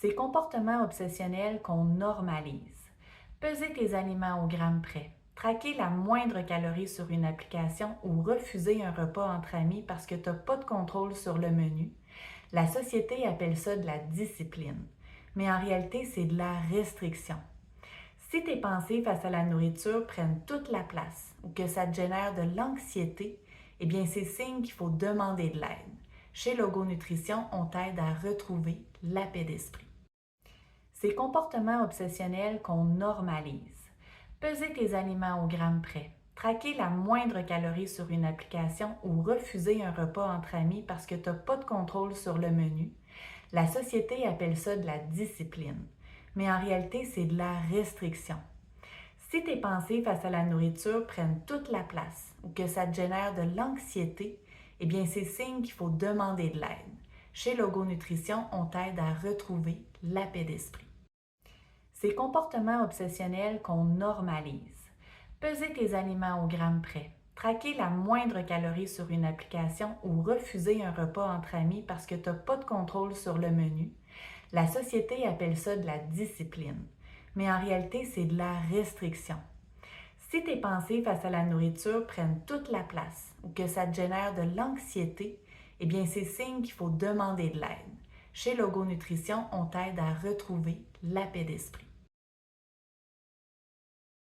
Ces comportements obsessionnels qu'on normalise. Peser tes aliments au gramme près, traquer la moindre calorie sur une application ou refuser un repas entre amis parce que tu n'as pas de contrôle sur le menu. La société appelle ça de la discipline, mais en réalité, c'est de la restriction. Si tes pensées face à la nourriture prennent toute la place ou que ça te génère de l'anxiété, eh bien c'est signe qu'il faut demander de l'aide. Chez Logo Nutrition, on t'aide à retrouver la paix d'esprit. Ces comportements obsessionnels qu'on normalise. Peser tes aliments au gramme près, traquer la moindre calorie sur une application ou refuser un repas entre amis parce que tu n'as pas de contrôle sur le menu. La société appelle ça de la discipline, mais en réalité, c'est de la restriction. Si tes pensées face à la nourriture prennent toute la place ou que ça te génère de l'anxiété, eh bien c'est signe qu'il faut demander de l'aide. Chez Logo Nutrition, on t'aide à retrouver la paix d'esprit. Ces comportements obsessionnels qu'on normalise. Peser tes aliments au gramme près, traquer la moindre calorie sur une application ou refuser un repas entre amis parce que tu n'as pas de contrôle sur le menu. La société appelle ça de la discipline, mais en réalité, c'est de la restriction. Si tes pensées face à la nourriture prennent toute la place ou que ça te génère de l'anxiété, eh bien c'est signe qu'il faut demander de l'aide. Chez Logo Nutrition, on t'aide à retrouver la paix d'esprit.